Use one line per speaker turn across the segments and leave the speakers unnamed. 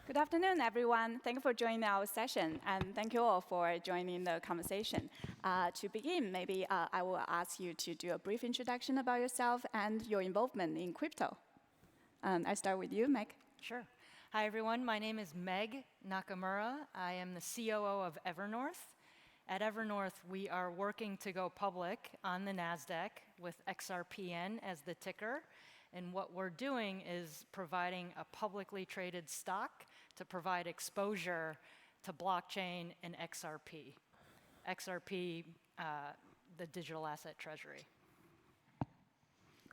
Good afternoon, everyone. Thank you for joining our session, and thank you all for joining the conversation. To begin, maybe I will ask you to do a brief introduction about yourself and your involvement in crypto. I start with you, Meg.
Sure. Hi, everyone. My name is Meg Nakamura. I am the COO of Evernorth. At Evernorth, we are working to go public on the NASDAQ with XRPN as the ticker. And what we're doing is providing a publicly traded stock to provide exposure to blockchain and XRP. XRP, the digital asset treasury.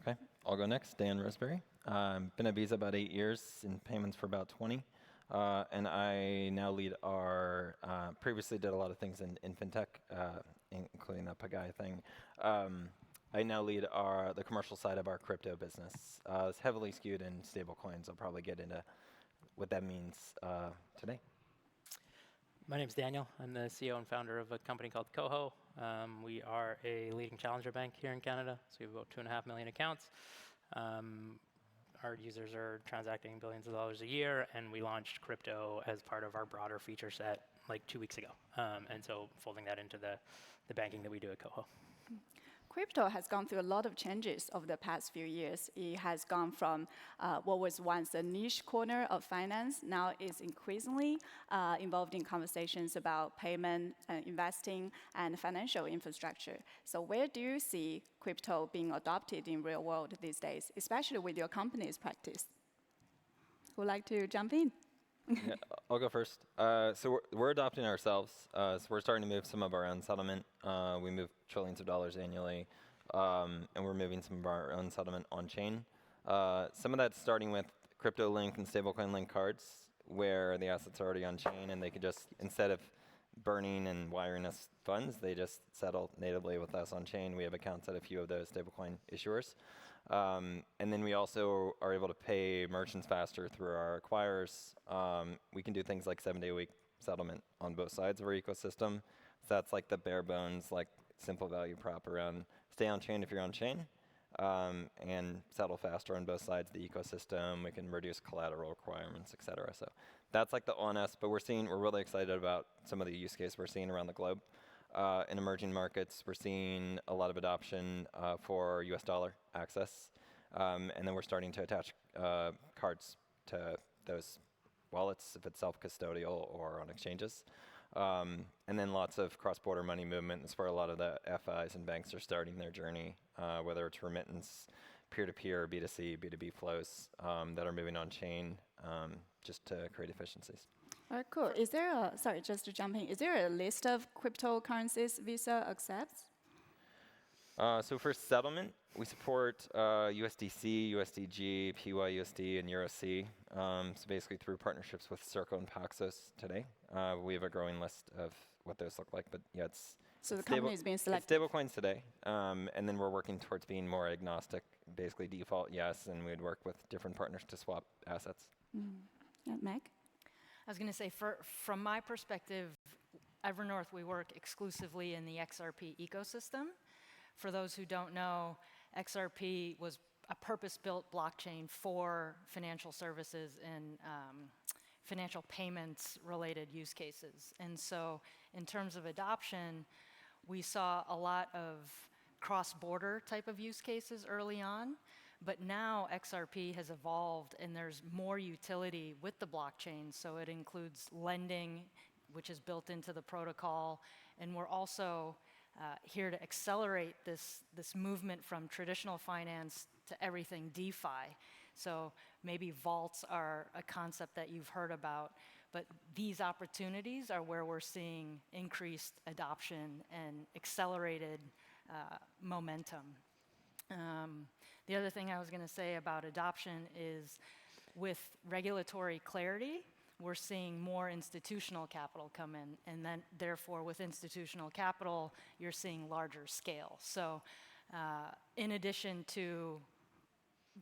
Okay, I'll go next. Dan Roseberry. Been at Visa about 8 years, in payments for about 20. And I now lead our, previously did a lot of things in fintech, including the Pagai thing. I now lead the commercial side of our crypto business. It's heavily skewed in stablecoins. I'll probably get into what that means today.
My name's Daniel. I'm the CEO and founder of a company called Coho. We are a leading challenger bank here in Canada, so we have about 2.5 million accounts. Our users are transacting billions of dollars a year, and we launched crypto as part of our broader feature set like 2 weeks ago. And so folding that into the banking that we do at Coho.
Crypto has gone through a lot of changes over the past few years. It has gone from what was once a niche corner of finance, now is increasingly involved in conversations about payment, investing, and financial infrastructure. So where do you see crypto being adopted in real world these days, especially with your company's practice? Who would like to jump in?
Yeah, I'll go first. So we're adopting ourselves. So we're starting to move some of our own settlement. We move trillions of dollars annually, and we're moving some of our own settlement on-chain. Some of that's starting with crypto-linked and stablecoin-linked cards, where the assets are already on-chain, and they could just, instead of burning and wiring us funds, they just settle natively with us on-chain. We have accounts at a few of those stablecoin issuers. And then we also are able to pay merchants faster through our acquirers. We can do things like 7-day-a-week settlement on both sides of our ecosystem. So that's like the bare bones, like simple value prop around stay on chain if you're on chain, and settle faster on both sides of the ecosystem. We can reduce collateral requirements, et cetera. So that's like the on us, but we're really excited about some of the use cases we're seeing around the globe. In emerging markets, we're seeing a lot of adoption for US dollar access. And then we're starting to attach cards to those wallets, if it's self-custodial or on exchanges. And then lots of cross-border money movement. That's where a lot of the FIs and banks are starting their journey, whether it's remittance, peer-to-peer, B2C, B2B flows that are moving on chain just to create efficiencies.
All right, cool. Is there sorry, just to jump in, is there a list of cryptocurrencies Visa accepts?
So for settlement, we support USDC, USDG, PYUSD, and EURC. So basically through partnerships with Circle and Paxos today. We have a growing list of what those look like, but yeah,
so the company is being selected.
It's stablecoins today, and then we're working towards being more agnostic, basically default yes, and we'd work with different partners to swap assets.
Yeah, Meg?
I was going to say, from my perspective, Evernorth, we work exclusively in the XRP ecosystem. For those who don't know, XRP was a purpose-built blockchain for financial services and financial payments-related use cases. And so in terms of adoption, we saw a lot of cross-border type of use cases early on. But now XRP has evolved, and there's more utility with the blockchain. So it includes lending, which is built into the protocol. And we're also here to accelerate this movement from traditional finance to everything DeFi. So maybe vaults are a concept that you've heard about, but these opportunities are where we're seeing increased adoption and accelerated momentum. The other thing I was going to say about adoption is with regulatory clarity, we're seeing more institutional capital come in, and then therefore with institutional capital, you're seeing larger scale. So in addition to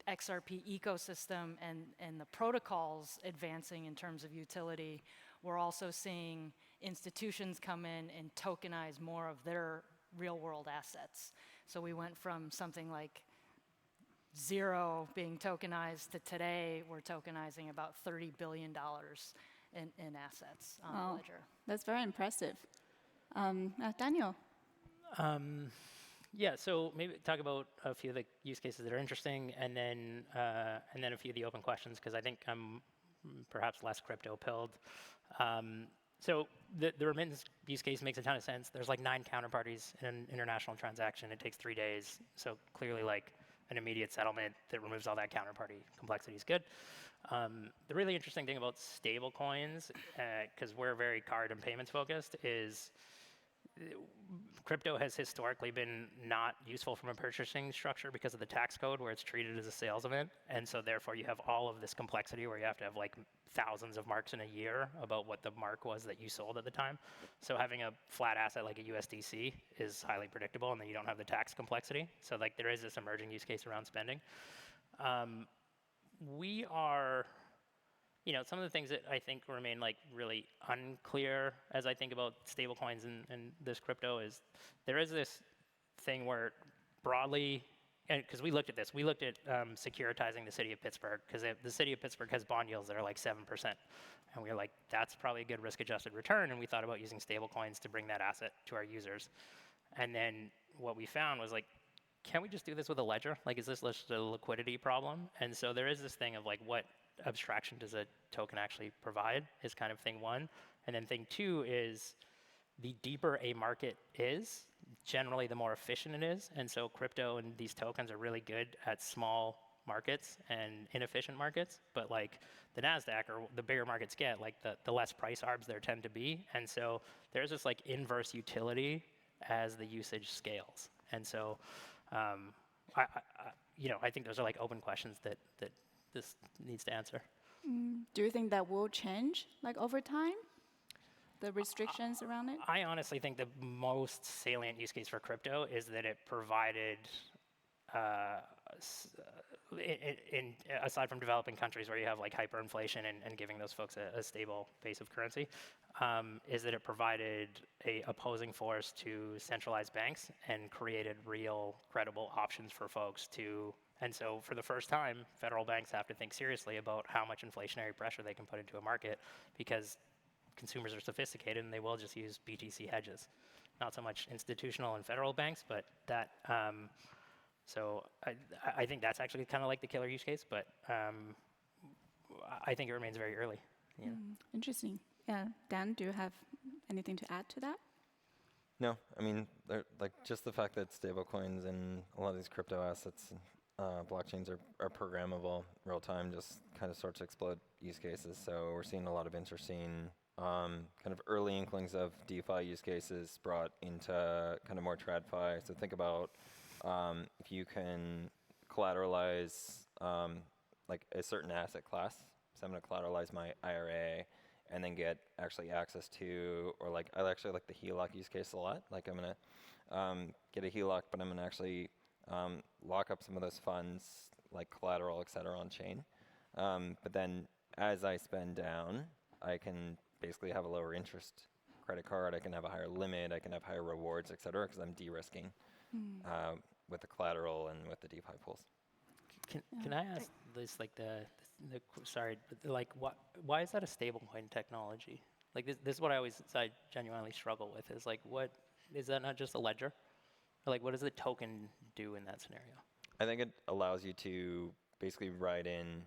XRP ecosystem and the protocols advancing in terms of utility, we're also seeing institutions come in and tokenize more of their real world assets. So we went from something like zero being tokenized to today, we're tokenizing about $30 billion in assets on the ledger.
That's very impressive. Daniel.
Yeah, so maybe talk about a few of the use cases that are interesting, and then a few of the open questions, because I think I'm perhaps less crypto-pilled. So the remittance use case makes a ton of sense. There's like 9 counterparties in an international transaction. It takes 3 days, so clearly like an immediate settlement that removes all that counterparty complexity is good. The really interesting thing about stable coins, because we're very card and payments focused, is crypto has historically been not useful from a purchasing structure because of the tax code where it's treated as a sales event. And so therefore you have all of this complexity where you have to have like thousands of marks in a year about what the mark was that you sold at the time. So having a flat asset like a USDC is highly predictable, and then you don't have the tax complexity. So like there is this emerging use case around spending. We are, some of the things that I think remain like really unclear as I think about stablecoins and this crypto is there is this thing where broadly, because we looked at this, we looked at securitizing the city of Pittsburgh, because the city of Pittsburgh has bond yields that are like 7%. And we were like, that's probably a good risk-adjusted return. And we thought about using stablecoins to bring that asset to our users. And then what we found was like, can we just do this with a ledger? Like, is this just a liquidity problem? And so there is this thing of like, what abstraction does a token actually provide is kind of thing one. And then thing two is the deeper a market is, generally the more efficient it is. And so crypto and these tokens are really good at small markets and inefficient markets. But like the NASDAQ or the bigger markets get, like the less price arbs there tend to be. And so there's this like inverse utility as the usage scales. And so I think those are like open questions that this needs to answer.
Do you think that will change like over time? The restrictions around it?
I honestly think the most salient use case for crypto is that it provided, aside from developing countries where you have like hyperinflation and giving those folks a stable base of currency, is that it provided a opposing force to centralized banks and created real credible options for folks to. And so for the first time, federal banks have to think seriously about how much inflationary pressure they can put into a market, because consumers are sophisticated and they will just use BTC hedges. Not so much institutional and federal banks, but that, so I think that's actually kind of like the killer use case, but I think it remains very early. Yeah.
Interesting. Yeah, Dan, do you have anything to add to that?
No, I mean, like just the fact that stablecoins and a lot of these crypto assets, blockchains are programmable real time, just kind of starts to explode use cases. So we're seeing a lot of interesting kind of early inklings of DeFi use cases brought into kind of more TradFi. So think about if you can collateralize like a certain asset class. So I'm going to collateralize my IRA and then get actually access to, or like I actually like the HELOC use case a lot. Like I'm going to get a HELOC, but I'm going to actually lock up some of those funds, like collateral, et cetera, on chain. But then as I spend down, I can basically have a lower interest credit card. I can have a higher limit. I can have higher rewards, et cetera, because I'm de-risking with the collateral and with the DeFi pools.
Can I ask this, like sorry, but like why is that a stablecoin technology? Like this is what I genuinely struggle with, is like, what is that not just a ledger? Or like, what does the token do in that scenario?
I think it allows you to basically write in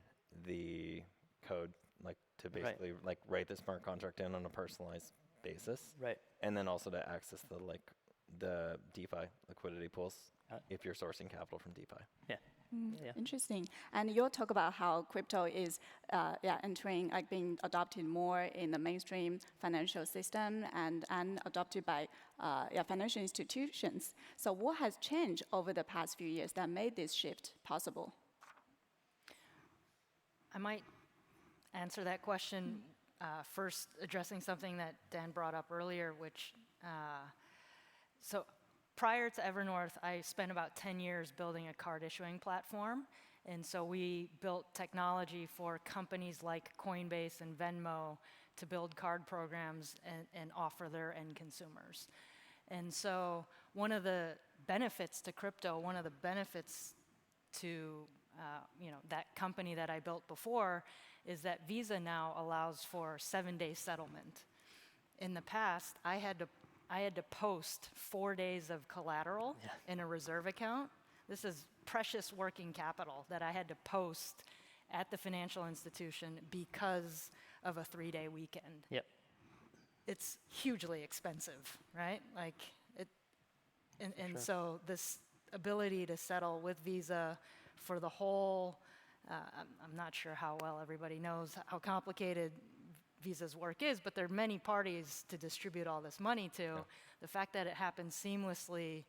the code, like to basically like write the smart contract in on a personalized basis.
Right.
And then also to access the DeFi liquidity pools if you're sourcing capital from DeFi.
Yeah. Yeah.
Interesting. And you'll talk about how crypto is entering, like being adopted more in the mainstream financial system and adopted by financial institutions. So what has changed over the past few years that made this shift possible?
I might answer that question first addressing something that Dan brought up earlier, which, so prior to Evernorth, I spent about 10 years building a card issuing platform. And so we built technology for companies like Coinbase and Venmo to build card programs and offer their end consumers. And so one of the benefits to crypto, one of the benefits to that company that I built before is that Visa now allows for 7-day settlement. In the past, I had to post 4 days of collateral in a reserve account. This is precious working capital that I had to post at the financial institution because of a 3-day weekend.
Yep.
It's hugely expensive, right? Like it, and so this ability to settle with Visa for the whole, I'm not sure how well everybody knows how complicated Visa's work is, but there are many parties to distribute all this money to.
Yeah.
The fact that it happens seamlessly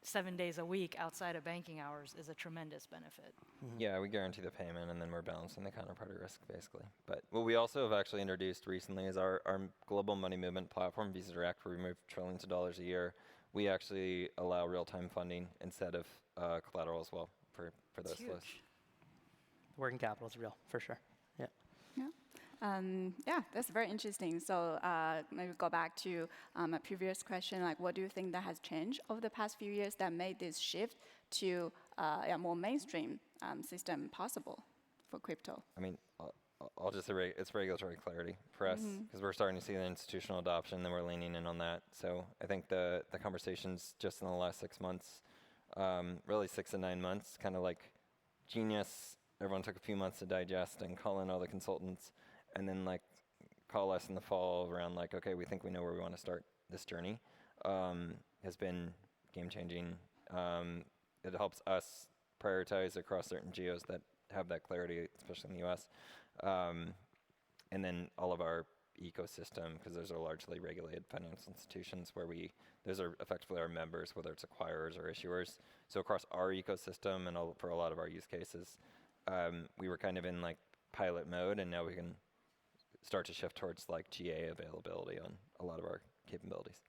7 days a week outside of banking hours is a tremendous benefit.
Yeah, we guarantee the payment, and then we're balancing the counterparty risk, basically. But what we also have actually introduced recently is our global money movement platform, Visa Direct, where we move trillions of dollars a year. We actually allow real-time funding instead of collateral as well for those
It's
flows.
huge.
Working capital is real, for sure. Yeah.
Yeah, that's very interesting. So maybe go back to a previous question, like what do you think that has changed over the past few years that made this shift to a more mainstream system possible for crypto?
I mean, I'll just say it's regulatory clarity for us, because we're starting to see the institutional adoption, then we're leaning in on that. So I think the conversations just in the last 6 months, really 6 to 9 months, kind of like genius. Everyone took a few months to digest and call in all the consultants, and then like call us in the fall around like, okay, we think we know where we want to start this journey, has been game changing. It helps us prioritize across certain geos that have that clarity, especially in the US. And then all of our ecosystem, because those are largely regulated financial institutions where those are effectively our members, whether it's acquirers or issuers. So across our ecosystem and for a lot of our use cases, we were kind of in like pilot mode, and now we can start to shift towards like GA availability on a lot of our capabilities.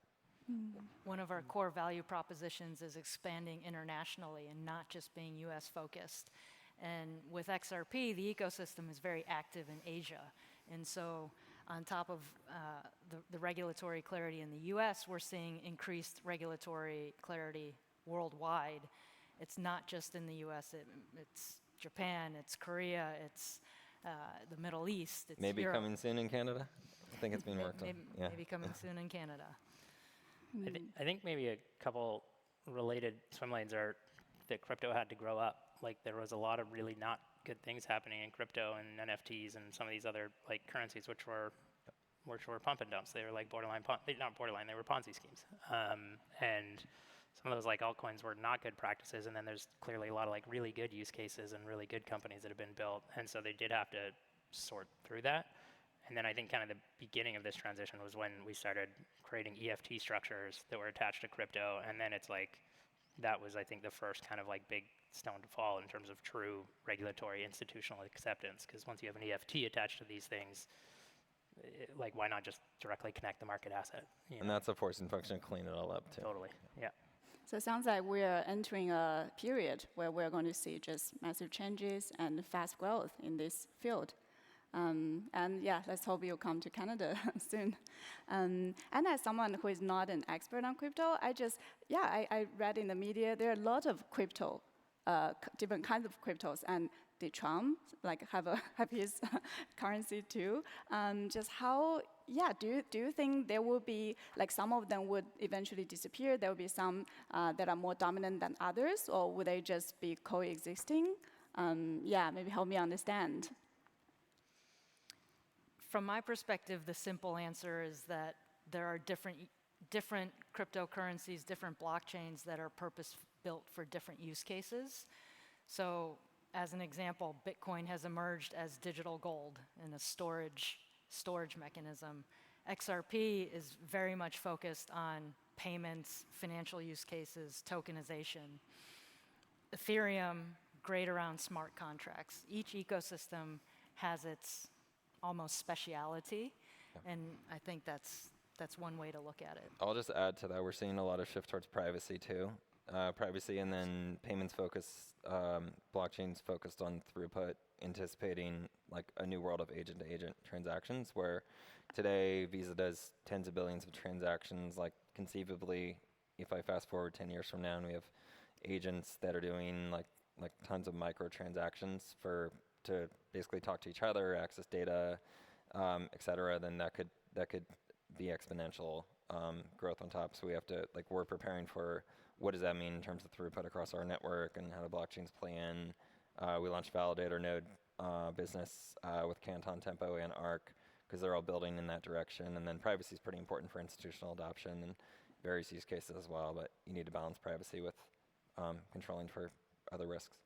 One of our core value propositions is expanding internationally and not just being US focused. And with XRP, the ecosystem is very active in Asia. And so on top of the regulatory clarity in the US, we're seeing increased regulatory clarity worldwide. It's not just in the US, it's Japan, it's Korea, it's the Middle East, it's
Maybe
Europe.
coming soon in Canada? I think it's being worked on. Yeah.
Maybe coming soon in Canada.
I think maybe a couple related swim lanes are that crypto had to grow up. Like there was a lot of really not good things happening in crypto and NFTs and some of these other like currencies, which were pump and dumps. They were like not borderline, they were Ponzi schemes. And some of those like altcoins were not good practices. And then there's clearly a lot of like really good use cases and really good companies that have been built. And so they did have to sort through that. And then I think kind of the beginning of this transition was when we started creating EFT structures that were attached to crypto. And then it's like, that was, I think, the first kind of like big stone to fall in terms of true regulatory institutional acceptance. Because once you have an EFT attached to these things, like why not just directly connect the market asset?
And that's a forcing function to clean it all up too.
Totally, yeah.
So it sounds like we're entering a period where we're going to see just massive changes and fast growth in this field. And yeah, let's hope you'll come to Canada soon. And as someone who is not an expert on crypto, I read in the media there are a lot of crypto, different kinds of cryptos, and the Trump have his currency too. Just how, do you think there will be like some of them would eventually disappear? There will be some that are more dominant than others, or would they just be coexisting? Maybe help me understand.
From my perspective, the simple answer is that there are different cryptocurrencies, different blockchains that are purpose-built for different use cases. So as an example, Bitcoin has emerged as digital gold and a storage mechanism. XRP is very much focused on payments, financial use cases, tokenization. Ethereum, great around smart contracts. Each ecosystem has its almost speciality, and I think that's one way to look at it.
I'll just add to that, we're seeing a lot of shift towards privacy too. Privacy and then payments focus, blockchains focused on throughput, anticipating like a new world of agent-to-agent transactions, where today Visa does tens of billions of transactions. Like conceivably, if I fast forward 10 years from now and we have agents that are doing like like tons of microtransactions to basically talk to each other, access data, et cetera, then that could be exponential growth on top. So we have to, like, we're preparing for what does that mean in terms of throughput across our network and how the blockchains play in. We launched validator node business with Canton, Tempo, and Arc, because they're all building in that direction. And then privacy is pretty important for institutional adoption and various use cases as well, but you need to balance privacy with controlling for other risks.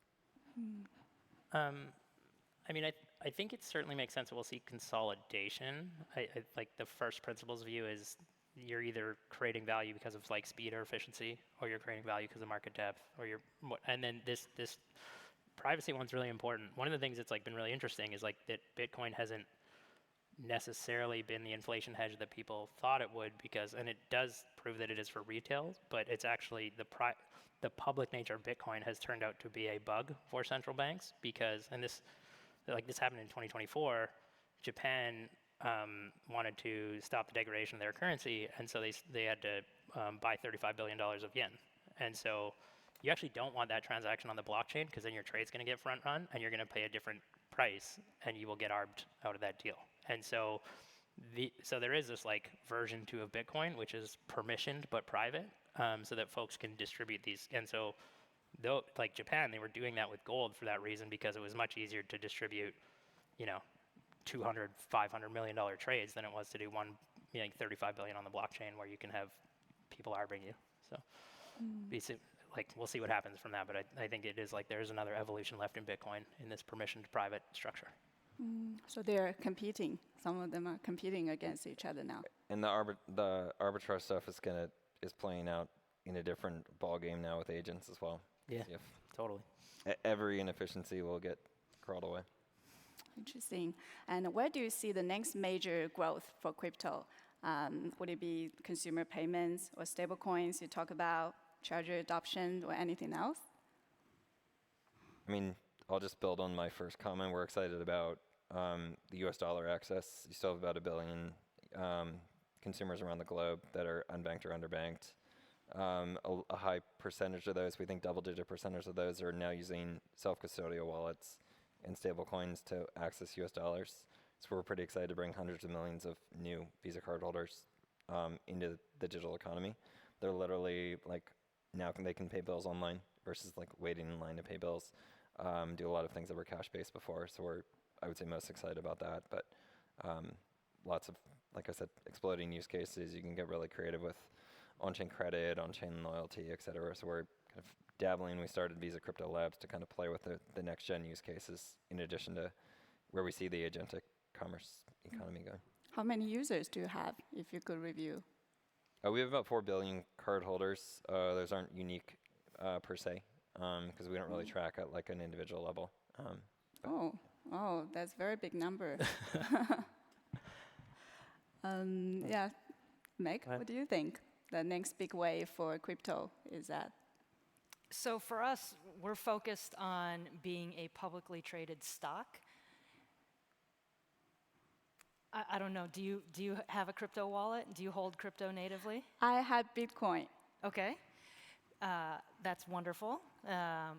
I mean, I think it certainly makes sense that we'll see consolidation. I like the first principles view is you're either creating value because of like speed or efficiency, or you're creating value because of market depth, or and then this privacy one's really important. One of the things that's like been really interesting is like that Bitcoin hasn't necessarily been the inflation hedge that people thought it would, because, and it does prove that it is for retail, but it's actually the public nature of Bitcoin has turned out to be a bug for central banks, because, and this happened in 2024, Japan wanted to stop the degradation of their currency, and so they had to buy $35 billion of yen. And so you actually don't want that transaction on the blockchain, because then your trade's going to get front run and you're going to pay a different price and you will get arbed out of that deal. And so so there is this like version 2 of Bitcoin, which is permissioned but private, so that folks can distribute these. And so though, like Japan, they were doing that with gold for that reason, because it was much easier to distribute, you know, $200, $500 million trades than it was to do one, you know, like 35 billion on the blockchain, where you can have people arbing you. So like we'll see what happens from that, but I think it is like there's another evolution left in Bitcoin in this permissioned private structure.
So they're competing. Some of them are competing against each other now.
And the arbitrage stuff is playing out in a different ball game now with agents as well.
Yeah, totally.
Every inefficiency will get crawled away.
Interesting. And where do you see the next major growth for crypto? Would it be consumer payments or stablecoins you talk about, charger adoption, or anything else?
I mean, I'll just build on my first comment. We're excited about the US dollar access. You still have about 1 billion consumers around the globe that are unbanked or underbanked. A high percentage of those, we think double-digit percentage of those, are now using self-custodial wallets and stablecoins to access US dollars. So we're pretty excited to bring hundreds of millions of new Visa card holders into the digital economy. They're literally like, now they can pay bills online versus like waiting in line to pay bills. Do a lot of things that were cash-based before. So we're, I would say, most excited about that. But lots of, like I said, exploding use cases. You can get really creative with on-chain credit, on-chain loyalty, et cetera. So we're kind of dabbling. We started Visa Crypto Labs to kind of play with the next-gen use cases, in addition to where we see the agentic commerce economy going.
How many users do you have, if you could review?
We have about 4 billion card holders. Those aren't unique per se, because we don't really track at like an individual level.
Oh, that's a very big number. Yeah, Meg, what do you think the next big wave for crypto is at?
So for us, we're focused on being a publicly traded stock. I don't know, do you have a crypto wallet? Do you hold crypto natively?
I have Bitcoin.
Okay, that's wonderful,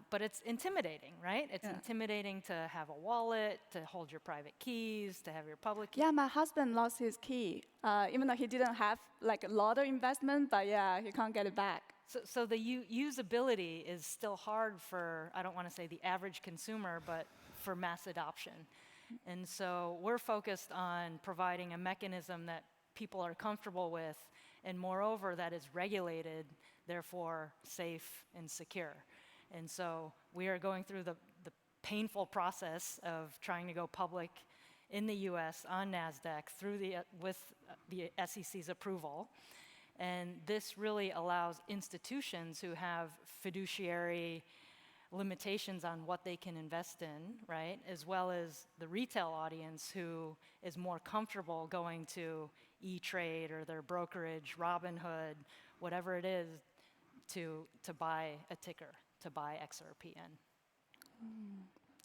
but it's intimidating, right? It's intimidating to have a wallet, to hold your private keys, to have your public keys.
Yeah, my husband lost his key, even though he didn't have like a lot of investment, but yeah, he can't get it back.
So the usability is still hard for, I don't want to say the average consumer, but for mass adoption. And so we're focused on providing a mechanism that people are comfortable with, and moreover, that is regulated, therefore safe and secure. And so we are going through the painful process of trying to go public in the US on NASDAQ with the SEC's approval. And this really allows institutions who have fiduciary limitations on what they can invest in, right? As well as the retail audience who is more comfortable going to E-Trade or their brokerage, Robinhood, whatever it is, to buy a ticker, to buy XRPN.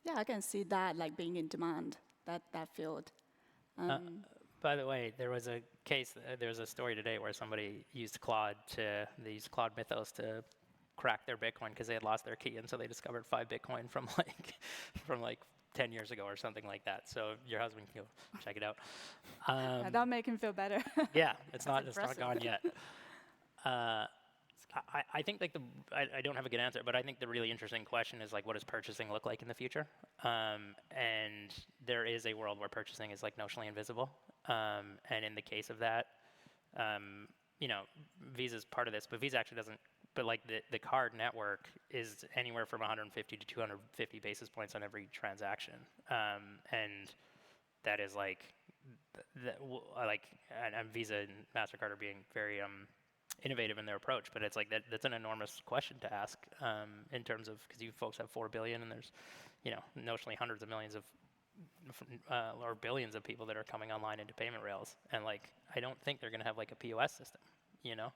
Yeah, I can see that like being in demand, that field.
By the way, there was a case, there was a story today where somebody used Claude Mythos to cracked their Bitcoin because they had lost their key, and so they discovered 5 Bitcoin from like 10 years ago or something like that. So your husband can go check it out.
That'll make him feel better.
Yeah, it's not
impressive.
gone yet. I think like I don't have a good answer, but I think the really interesting question is like, what does purchasing look like in the future? And there is a world where purchasing is like notionally invisible. And in the case of that, you know, Visa's part of this, but Visa actually doesn't. But like the card network is anywhere from 150 to 250 basis points on every transaction, and that is like, and Visa and Mastercard are being very innovative in their approach, but it's like that's an enormous question to ask in terms of, because you folks have 4 billion and there's, you know, notionally hundreds of millions of or billions of people that are coming online into payment rails, and like I don't think they're going to have like a POS system, you know.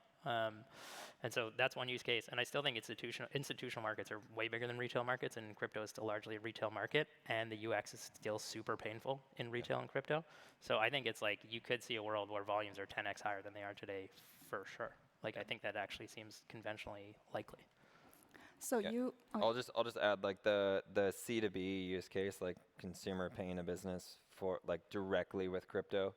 And so that's one use case, and I still think institutional markets are way bigger than retail markets, and crypto is still largely a retail market, and the UX is still super painful in retail and crypto. So I think it's like you could see a world where volumes are 10x higher than they are today for sure. Like I think that actually seems conventionally likely.
So
Yeah.
you.
I'll just add like the C2B use case, like consumer paying a business for like directly with crypto.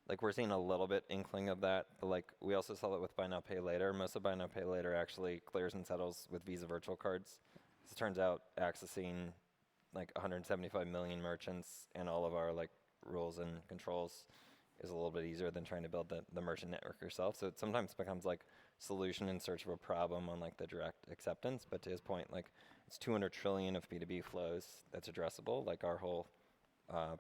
Like we're seeing a little bit inkling of that, but like we also saw it with buy now pay later. Most of buy now pay later actually clears and settles with Visa virtual cards. So it turns out accessing like 175 million merchants and all of our like rules and controls is a little bit easier than trying to build the merchant network yourself. So it sometimes becomes like solution in search of a problem on like the direct acceptance. But to his point, like it's 200 trillion of B2B flows that's addressable. Like our whole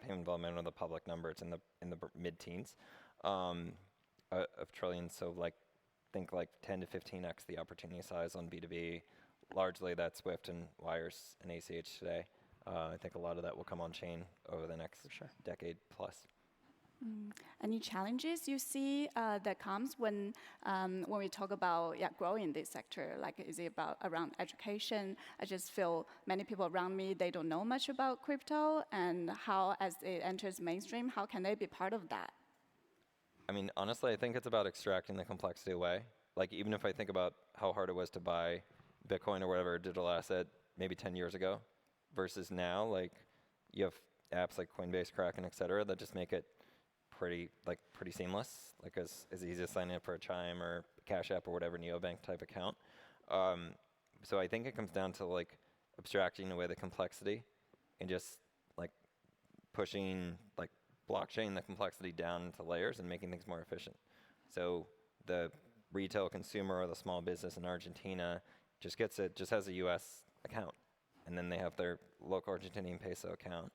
payment involvement on the public number, it's in the mid-teens of trillions. So like think like 10 to 15x the opportunity size on B2B. Largely that's Swift and wires and ACH today. I think a lot of that will come on chain over the next decade plus.
Any challenges you see that comes when we talk about growing this sector? Like, is it about around education? I just feel many people around me, they don't know much about crypto, and how, as it enters mainstream, how can they be part of that?
I mean, honestly, I think it's about extracting the complexity away. Like, even if I think about how hard it was to buy Bitcoin or whatever digital asset maybe 10 years ago versus now, like, you have apps like Coinbase, Kraken, et cetera, that just make it pretty seamless, like as easy as signing up for a Chime or Cash App or whatever neobank type account. So I think it comes down to like abstracting away the complexity and just like pushing like blockchain the complexity down into layers and making things more efficient. So the retail consumer or the small business in Argentina just has a US account, and then they have their local Argentinian peso account.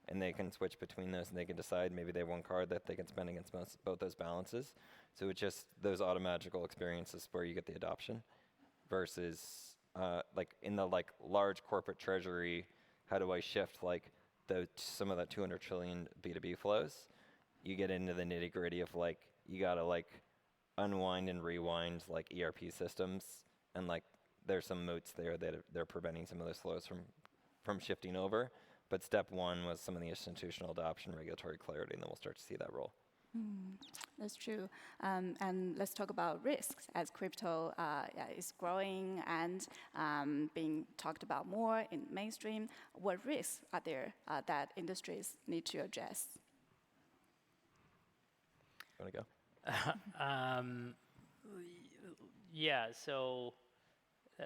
And they can switch between those, and they can decide maybe they have one card that they can spend against both those balances. So it's just those automagical experiences where you get the adoption versus like in the like large corporate treasury, how do I shift like some of that 200 trillion B2B flows? You get into the nitty gritty of like, you gotta like unwind and rewind like ERP systems, and like there's some moats there that they're preventing some of those flows from shifting over. But step one was some of the institutional adoption, regulatory clarity, and then we'll start to see that roll.
That's true. And let's talk about risks as crypto is growing and being talked about more in mainstream. What risks are there that industries need to address?
You want to go?
Yeah, so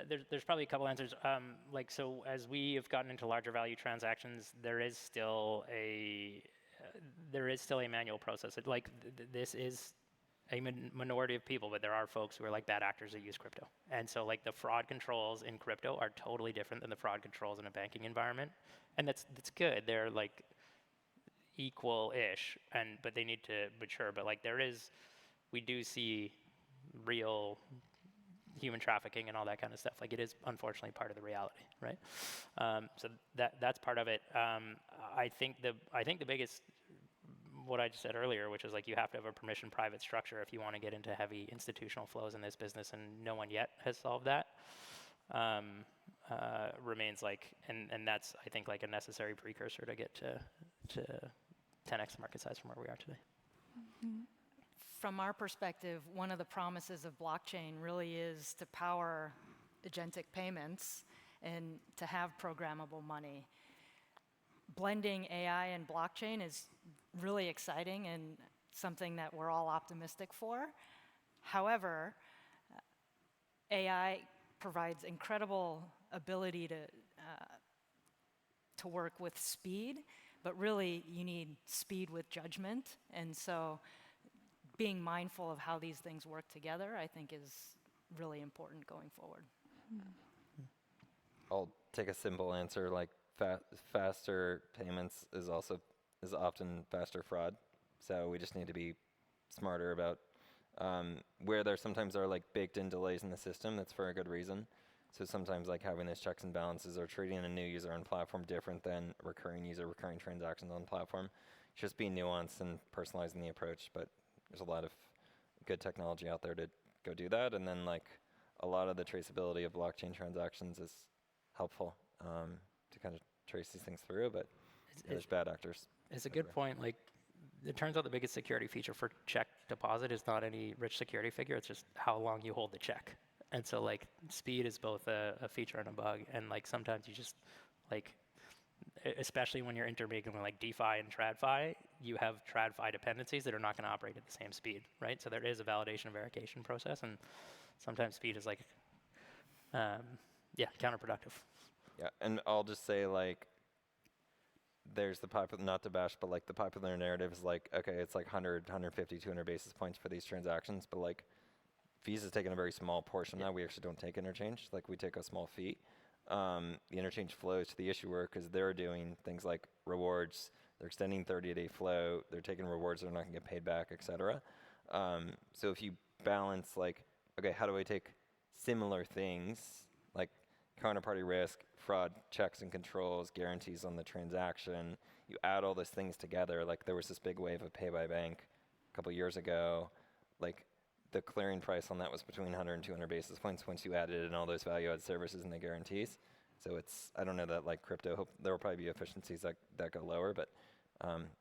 there's probably a couple answers. Like, so as we have gotten into larger value transactions, there is still a manual process. This is a minority of people, but there are folks who are like bad actors that use crypto. And so like the fraud controls in crypto are totally different than the fraud controls in a banking environment. And that's good. They're like equal-ish, but they need to mature. But like we do see real human trafficking and all that kind of stuff. Like it is unfortunately part of the reality, right? So that's part of it. I think the biggest, what I just said earlier, which is like you have to have a permission private structure if you want to get into heavy institutional flows in this business, and no one yet has solved that. Remains like, and that's I think like a necessary precursor to get to 10x market size from where we are today.
Mm-hmm.
From our perspective, one of the promises of blockchain really is to power agentic payments and to have programmable money. Blending AI and blockchain is really exciting and something that we're all optimistic for. However, AI provides incredible ability to work with speed, but really you need speed with judgment. And so being mindful of how these things work together, I think, is really important going forward.
I'll take a simple answer, like faster payments is often faster fraud. So we just need to be smarter about where there sometimes are like baked in delays in the system. That's for a good reason. So sometimes like having those checks and balances or treating a new user on platform different than recurring transactions on platform. Just be nuanced and personalizing the approach, but there's a lot of good technology out there to go do that. And then like a lot of the traceability of blockchain transactions is helpful to kind of trace these things through, but there's bad actors.
It's a good point. Like, it turns out the biggest security feature for check deposit is not any rich security figure. It's just how long you hold the check. And so like speed is both a feature and a bug. And like sometimes you just like, especially when you're intermingling like DeFi and TradFi, you have TradFi dependencies that are not going to operate at the same speed, right? So there is a validation and verification process, and sometimes speed is like, counterproductive.
Yeah, and I'll just say like, there's the popular, not to bash, but like the popular narrative is like, okay, it's like 100, 150, 200 basis points for these transactions, but like Visa's taking a very small portion of that. We actually don't take interchange, like we take a small fee. The interchange flows to the issuer because they're doing things like rewards, they're extending 30-day flow, they're taking rewards they're not gonna get paid back, et cetera. So if you balance like, okay, how do I take similar things, like counterparty risk, fraud, checks and controls, guarantees on the transaction, you add all those things together, like there was this big wave of pay by bank a couple years ago, like the clearing price on that was between 100 and 200 basis points once you added in all those value add services and the guarantees. So it's, I don't know that like crypto, there will probably be efficiencies that go lower, but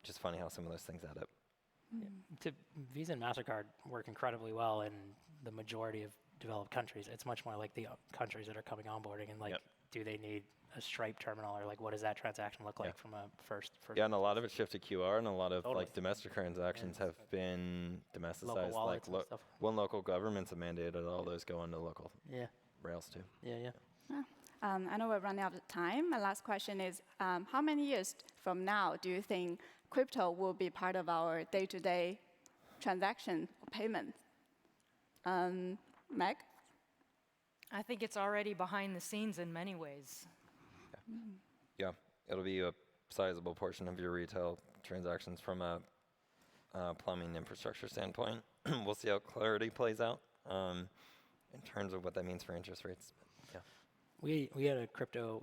just funny how some of those things add up.
Yeah. Visa and MasterCard work incredibly well in the majority of developed countries. It's much more like the countries that are coming onboarding and like, do they need a Stripe terminal, or like what does that transaction look like from a first?
Yeah, and a lot of it shifted QR, and a lot of like domestic transactions have been domesticized. Like one local governments have mandated all those go onto local rails too.
I know we're running out of time. My last question is, how many years from now do you think crypto will be part of our day-to-day transaction or payment? Meg?
I think it's already behind the scenes in many ways.
Yeah, it'll be a sizable portion of your retail transactions from a plumbing infrastructure standpoint. We'll see how clarity plays out in terms of what that means for interest rates. Yeah.
We did a crypto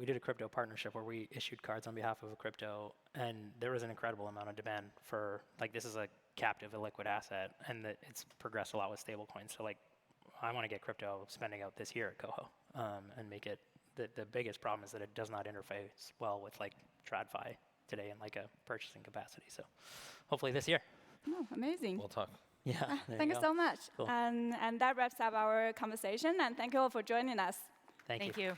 partnership where we issued cards on behalf of a crypto, and there was an incredible amount of demand for, like, this is a captive, a liquid asset, and that it's progressed a lot with stablecoins. So like, I want to get crypto spending out this year at Coho and make it. The biggest problem is that it does not interface well with like TradFi today in like a purchasing capacity. So hopefully this year.
Oh, amazing.
We'll talk.
Yeah.
Thank you so much.
Cool.
And that wraps up our conversation. And thank you all for joining us.
Thank you.
Thank you.